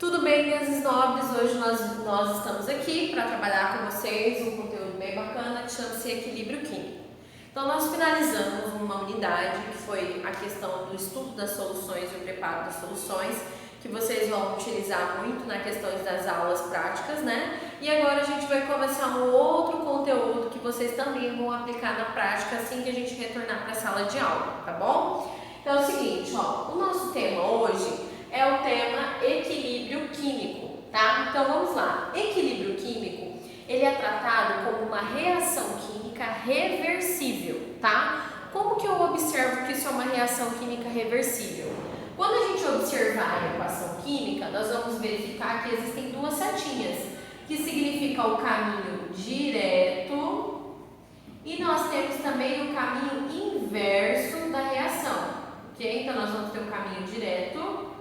Tudo bem, minhas nobres? Hoje nós estamos aqui para trabalhar com vocês um conteúdo bem bacana que chama-se Equilíbrio Químico. Então, nós finalizamos uma unidade que foi a questão do estudo das soluções e o preparo das soluções, que vocês vão utilizar muito na questão das aulas práticas, né? E agora a gente vai começar um outro conteúdo que vocês também vão aplicar na prática assim que a gente retornar para a sala de aula, tá bom? Então é o seguinte, ó, o nosso tema hoje é o tema equilíbrio químico, tá? Então vamos lá. Equilíbrio químico, ele é tratado como uma reação química reversível, tá? Como que eu observo que isso é uma reação química reversível? Quando a gente observar a equação química, nós vamos verificar que existem duas setinhas, que significa o caminho direto e nós temos também o caminho inverso da reação, ok? Então nós vamos ter o caminho direto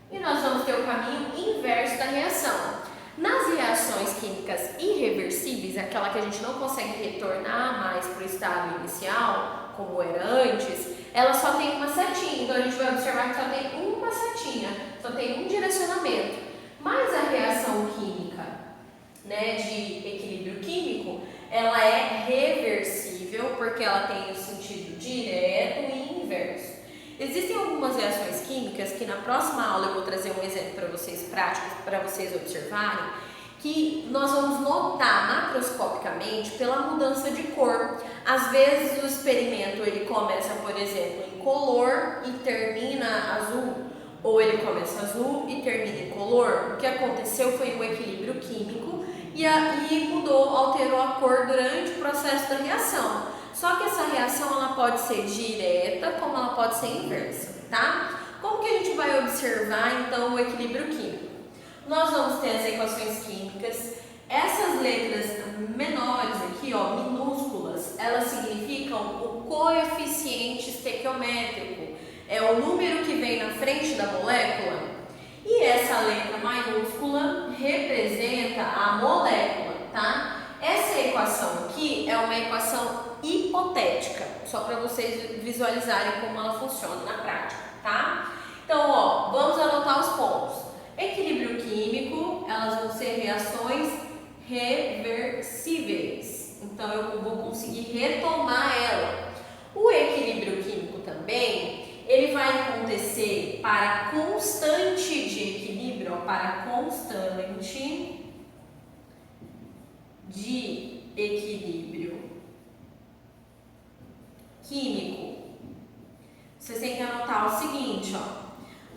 e nós vamos ter o caminho inverso da reação. Nas reações químicas irreversíveis, aquela que a gente não consegue retornar mais para o estado inicial, como era antes, ela só tem uma setinha. Então a gente vai observar que só tem uma setinha, só tem um direcionamento. Mas a reação química, né, de equilíbrio químico, ela é reversível porque ela tem o sentido direto e inverso. Existem algumas reações químicas que na próxima aula eu vou trazer um exemplo para vocês práticos, para vocês observarem, que nós vamos notar macroscopicamente pela mudança de cor. Às vezes o experimento ele começa, por exemplo, em color e termina azul, ou ele começa azul e termina em color. O que aconteceu foi um equilíbrio químico e aí mudou, alterou a cor durante o processo da reação. Só que essa reação ela pode ser direta, como ela pode ser inversa, tá? Como que a gente vai observar então o equilíbrio químico? Nós vamos ter as equações químicas. Essas letras menores aqui, ó, minúsculas, elas significam o coeficiente estequiométrico. É o número que vem na frente da molécula. E essa letra maiúscula representa a molécula, tá? Essa equação aqui é uma equação hipotética, só para vocês visualizarem como ela funciona na prática, tá? Então, ó, vamos anotar os pontos. Equilíbrio químico, elas vão ser reações reversíveis. Então, eu vou conseguir retomar ela. O equilíbrio químico também, ele vai acontecer para constante de equilíbrio, ó, para constante de equilíbrio químico. Vocês têm que anotar o seguinte, ó.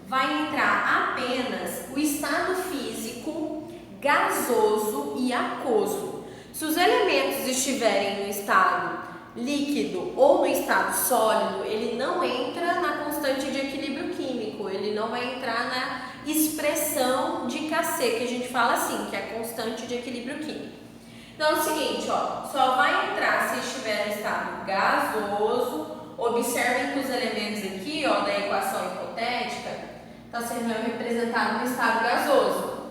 Vai entrar apenas o estado físico gasoso e aquoso. Se os elementos estiverem no estado líquido ou no estado sólido, ele não entra na constante de equilíbrio químico, ele não vai entrar na expressão de Kc, que a gente fala assim, que é a constante de equilíbrio químico. Então é o seguinte, ó, só vai entrar se estiver no estado gasoso. Observem que os elementos aqui, ó, da equação hipotética está sendo representado no estado gasoso,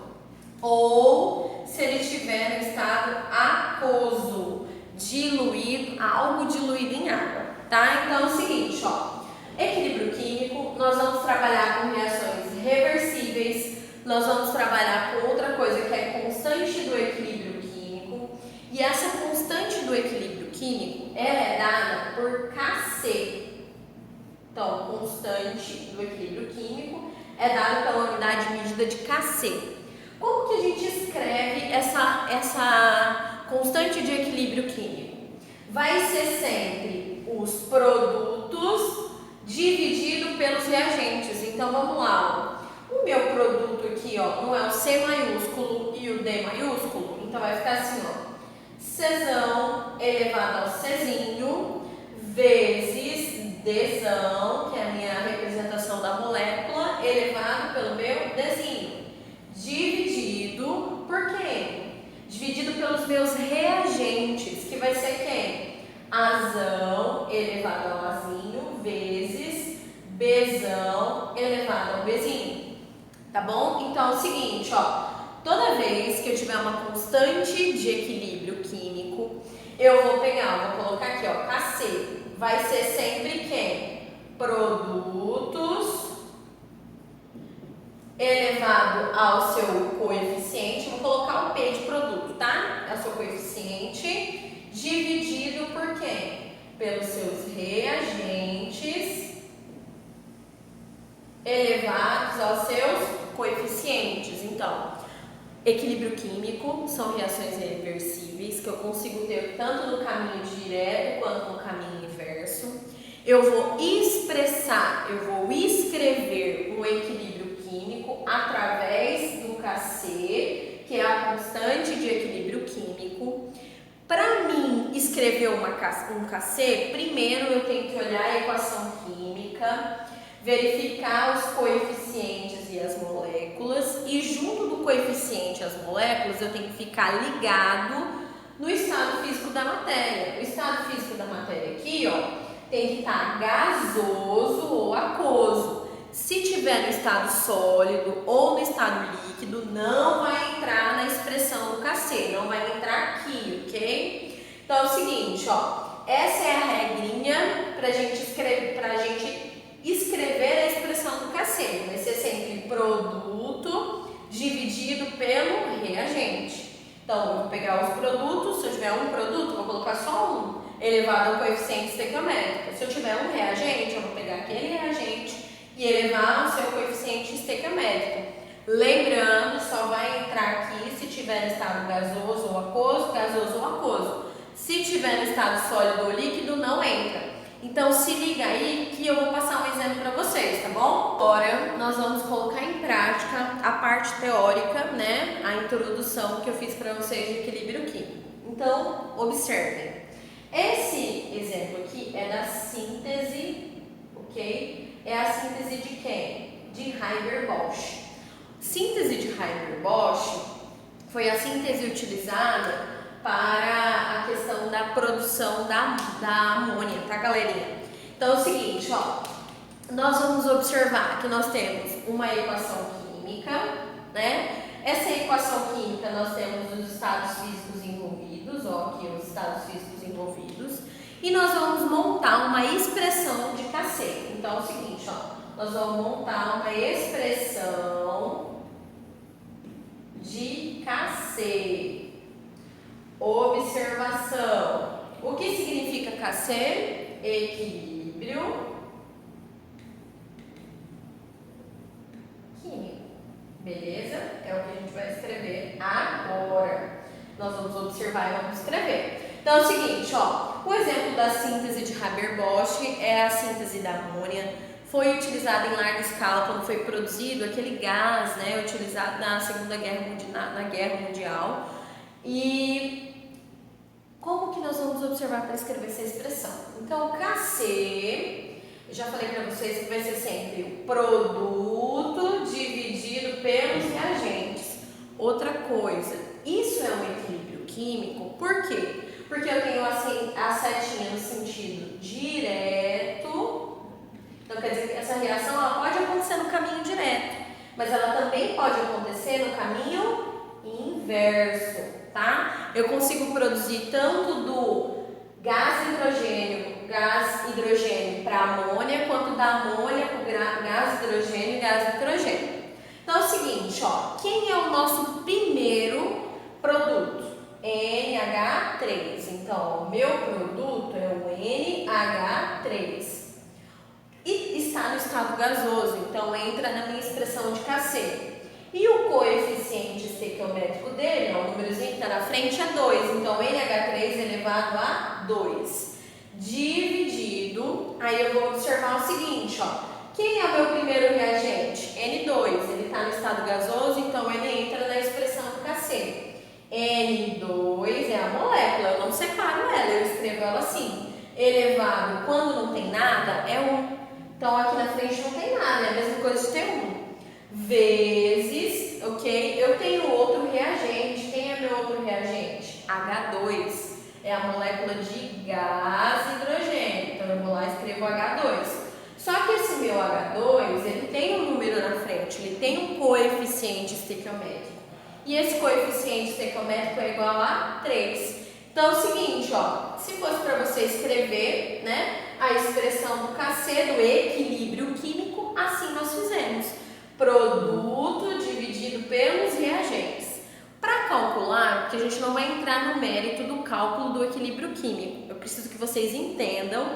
ou se ele estiver no estado aquoso, diluído, algo diluído em água, tá? Então é o seguinte, ó, equilíbrio químico, nós vamos trabalhar com reações reversíveis, nós vamos trabalhar com outra coisa que é constante do equilíbrio químico, e essa constante do equilíbrio químico, ela é dada por Kc. Então, constante do equilíbrio químico é dado pela unidade medida de Kc. Como que a gente escreve essa constante de equilíbrio químico? Vai ser sempre os produtos dividido pelos reagentes. Então, vamos lá. O meu produto aqui, ó, não é o C maiúsculo e o D maiúsculo? Então, vai ficar assim, ó. Czão elevado ao Czinho vezes Dzão, que é a minha representação da molécula, elevado pelo meu Dzinho, dividido por quem? Dividido pelos meus reagentes, que vai ser quem? Azão elevado ao Azinho vezes Bzão elevado ao Bzinho, tá bom? Então é o seguinte, ó, toda vez que eu tiver uma constante de equilíbrio químico, eu vou pegar, vou colocar aqui, ó, Kc. Vai ser sempre quem? Produtos elevado ao seu coeficiente, vou colocar o P de produto, tá? É o seu coeficiente dividido por quem? Pelos seus reagentes elevados aos seus coeficientes. Então, equilíbrio químico são reações reversíveis que eu consigo ter tanto no caminho direto quanto no caminho inverso. Eu vou escrever o equilíbrio químico através do Kc, que é a constante de equilíbrio químico. Para mim escrever um Kc, primeiro eu tenho que olhar a equação química, verificar os coeficientes e as moléculas, e junto do coeficiente e as moléculas eu tenho que ficar ligado no estado físico da matéria. O estado físico da matéria aqui, ó, tem que estar gasoso ou aquoso. Se tiver no estado sólido ou no estado líquido, não vai entrar na expressão do Kc, não vai entrar aqui, ok? Então é o seguinte, ó, essa é a regrinha pra gente escrever a expressão do Kc. Vai ser sempre produto dividido pelo reagente. Então, eu vou pegar os produtos, se eu tiver um produto, vou colocar só um, elevado ao coeficiente estequiométrico. Se eu tiver um reagente, eu vou pegar aquele reagente e elevar o seu coeficiente estequiométrico. Lembrando, só vai entrar aqui se tiver no estado gasoso ou aquoso. Se tiver no estado sólido ou líquido, não entra. Então, se liga aí que eu vou passar um exemplo para vocês, tá bom? Agora, nós vamos colocar em prática a parte teórica, né? A introdução que eu fiz para vocês de equilíbrio químico. Então, observem. Esse exemplo aqui é da síntese, ok? É a síntese de quem? De Haber-Bosch. Síntese de Haber-Bosch foi a síntese utilizada para a questão da produção da amônia, tá, galerinha? Então é o seguinte, ó, nós vamos observar que nós temos uma equação química, né? Essa equação química nós temos os estados físicos envolvidos, ó, aqui os estados físicos envolvidos, e nós vamos montar uma expressão de Kc. Então é o seguinte, ó, nós vamos montar uma expressão de Kc. Observação. O que significa Kc? Equilíbrio químico. Beleza? É o que a gente vai escrever agora. Nós vamos observar e vamos escrever. Então é o seguinte, ó. O exemplo da síntese de Haber-Bosch é a síntese da amônia. Foi utilizada em larga escala quando foi produzido aquele gás, né? Utilizado na Segunda Guerra Mundial. E como que nós vamos observar para escrever essa expressão? Então, Kc, eu já falei para vocês que vai ser sempre o produto dividido pelos reagentes. Outra coisa, isso é um equilíbrio químico, por quê? Porque eu tenho assim, a setinha no sentido direto, então quer dizer que essa reação ela pode acontecer no caminho direto, mas ela também pode acontecer no caminho inverso, tá? Eu consigo produzir tanto do gás hidrogênio para amônia, quanto da amônia para gás hidrogênio e gás nitrogênio. Então é o seguinte, ó, quem é o nosso primeiro produto? NH3. Então, o meu produto é o NH3. E está no estado gasoso, então entra na minha expressão de Kc. E o coeficiente estequiométrico dele, ó, o númerozinho que está na frente, é 2. Então, NH3 elevado a 2. Dividido, aí eu vou observar o seguinte, ó. Quem é o meu primeiro reagente? N2, ele está no estado gasoso, então ele entra na expressão do Kc. N2 é a molécula, eu não separo ela, eu escrevo ela assim. Elevado, quando não tem nada, é 1. Então, aqui na frente não tem nada, é a mesma coisa de ter 1. Vezes, ok? Eu tenho outro reagente. Quem é meu outro reagente? H2. É a molécula de gás hidrogênio. Então, eu vou lá e escrevo H2. Só que esse meu H2, ele tem um número na frente. Ele tem um coeficiente estequiométrico. E esse coeficiente estequiométrico é igual a 3. Então, é o seguinte, ó. Se fosse para você escrever, né, a expressão do Kc, do equilíbrio químico, assim nós fizemos. Produto dividido pelos reagentes. Para calcular, porque a gente não vai entrar no mérito do cálculo do equilíbrio químico, eu preciso que vocês entendam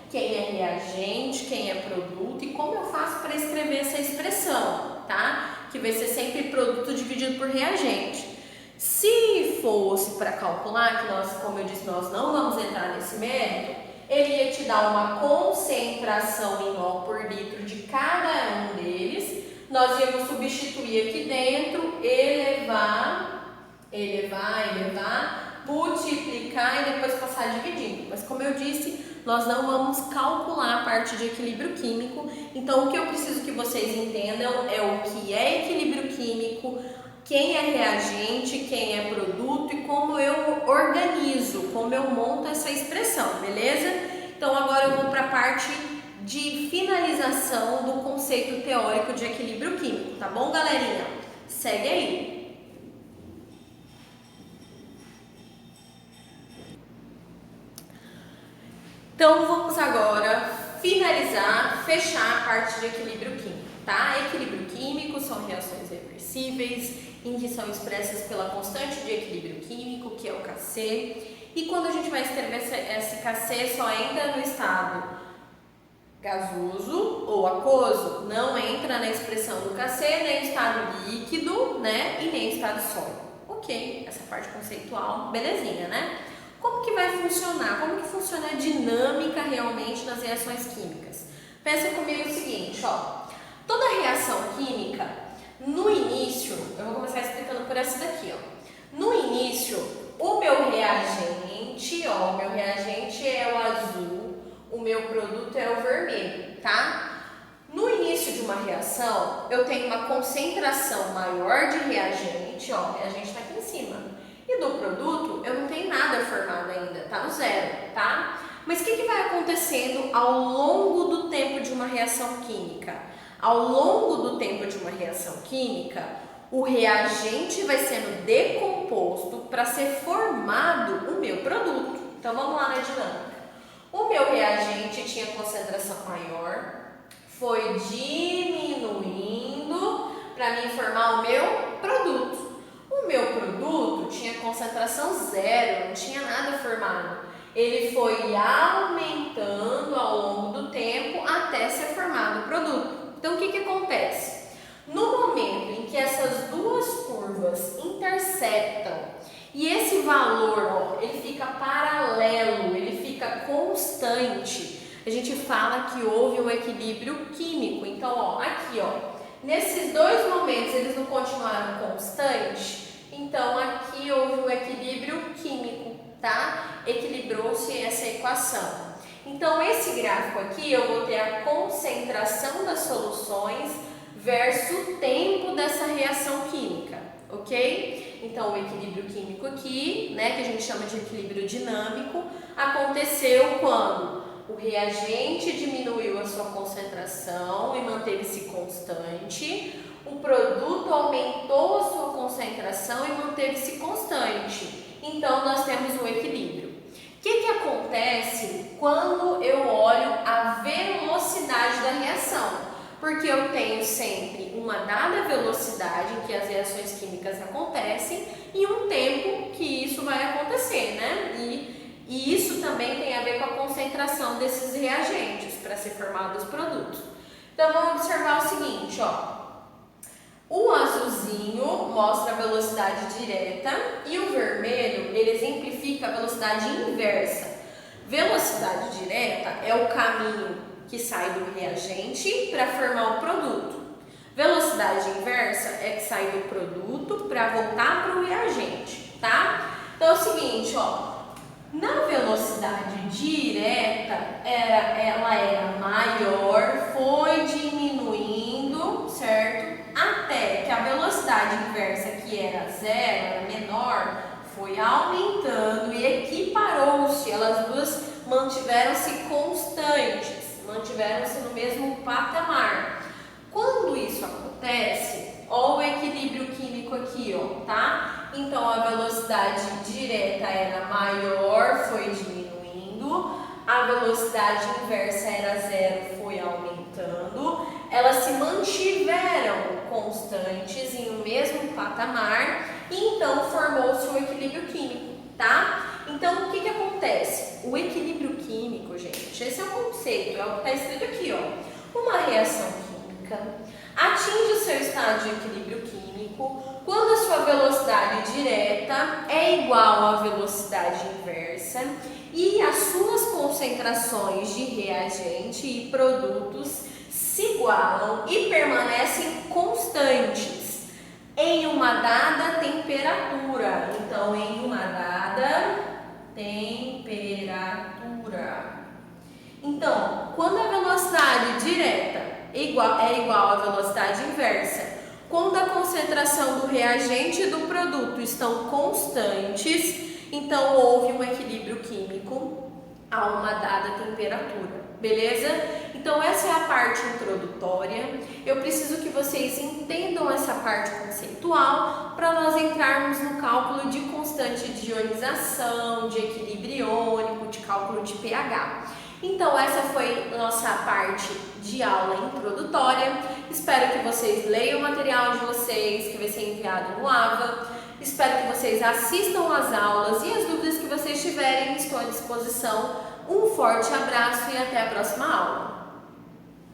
quem é reagente, quem é produto e como eu faço para escrever essa expressão, tá? Que vai ser sempre produto dividido por reagente. Se fosse para calcular, que nós, como eu disse, nós não vamos entrar nesse mérito, ele ia te dar uma concentração em mol por litro de cada um deles. Nós íamos substituir aqui dentro, elevar, multiplicar e depois passar dividindo. Mas como eu disse, nós não vamos calcular a parte de equilíbrio químico. Então o que eu preciso que vocês entendam é o que é equilíbrio químico, quem é reagente, quem é produto e como eu organizo, como eu monto essa expressão, beleza? Então agora eu vou para a parte de finalização do conceito teórico de equilíbrio químico, tá bom, galerinha? Segue aí. Então vamos agora finalizar, fechar a parte de equilíbrio químico, tá? Equilíbrio químico são reações reversíveis em que são expressas pela constante de equilíbrio químico, que é o Kc. E quando a gente vai escrever esse Kc, só entra no estado gasoso ou aquoso, não entra na expressão do Kc, nem estado líquido, né? E nem estado sólido. Ok, essa parte conceitual, belezinha, né? Como que vai funcionar? Como que funciona a dinâmica realmente nas reações químicas? Pensa comigo o seguinte, ó. Toda reação química, no início, eu vou começar explicando por essa daqui, ó. No início, o meu reagente é o azul, o meu produto é o vermelho, tá? No início de uma reação, eu tenho uma concentração maior de reagente, ó, o reagente tá aqui em cima. E do produto, eu não tenho nada formado ainda, tá no zero, tá? Mas o que vai acontecendo ao longo do tempo de uma reação química? Ao longo do tempo de uma reação química, o reagente vai sendo decomposto para ser formado o meu produto. Então vamos lá na dinâmica. O meu reagente tinha concentração maior, foi diminuindo para me formar o meu produto. O meu produto tinha concentração zero, não tinha nada formado. Ele foi aumentando ao longo do tempo até ser formado o produto. Então o que acontece? No momento em que essas duas curvas interceptam e esse valor, ó, ele fica paralelo, ele fica constante, a gente fala que houve um equilíbrio químico. Então, ó, aqui, ó, nesses dois momentos eles não continuaram constantes, então aqui houve um equilíbrio químico, tá? Equilibrou-se essa equação. Então, esse gráfico aqui eu vou ter a concentração das soluções versus o tempo dessa reação química, ok? Então, o equilíbrio químico aqui, né, que a gente chama de equilíbrio dinâmico, aconteceu quando o reagente diminuiu a sua concentração e manteve-se constante, o produto aumentou a sua concentração e manteve-se constante. Então, nós temos um equilíbrio. O que acontece quando eu olho a velocidade da reação? Porque eu tenho sempre uma dada velocidade em que as reações químicas acontecem e um tempo que isso vai acontecer, né? E isso também tem a ver com a concentração desses reagentes para ser formados os produtos. Então, vamos observar o seguinte, ó. O azulzinho mostra a velocidade direta e o vermelho, ele exemplifica a velocidade inversa. Velocidade direta é o caminho que sai do reagente para formar o produto. Velocidade inversa é que sai do produto para voltar para o reagente, tá? Então é o seguinte, ó. Na velocidade direta, ela era maior, foi diminuindo, certo? Até que a velocidade inversa, que era zero, era menor, foi aumentando e equiparou-se. Elas duas mantiveram-se constantes, mantiveram-se no mesmo patamar. Quando isso acontece, ó o equilíbrio químico aqui, ó, tá? Então, a velocidade direta era maior, foi diminuindo. A velocidade inversa era zero, foi aumentando. elas se mantiveram constantes em um mesmo patamar e então formou-se um equilíbrio químico, tá? Então, o que acontece? O equilíbrio químico, gente, esse é o conceito, é o que está escrito aqui, ó. Uma reação química atinge o seu estado de equilíbrio químico quando a sua velocidade direta é igual à velocidade inversa e as suas concentrações de reagente e produtos se igualam e permanecem constantes em uma dada temperatura. Então, em uma dada temperatura. Então, quando a velocidade direta é igual à velocidade inversa, quando a concentração do reagente e do produto estão constantes, então houve um equilíbrio químico a uma dada temperatura, beleza? Então essa é a parte introdutória. Eu preciso que vocês entendam essa parte conceitual para nós entrarmos no cálculo de constante de ionização, de equilíbrio iônico, de cálculo de pH. Então essa foi nossa parte de aula introdutória. Espero que vocês leiam o material de vocês, que vai ser enviado no AVA. Espero que vocês assistam às aulas e as dúvidas que vocês tiverem, estou à disposição. Um forte abraço e até a próxima aula.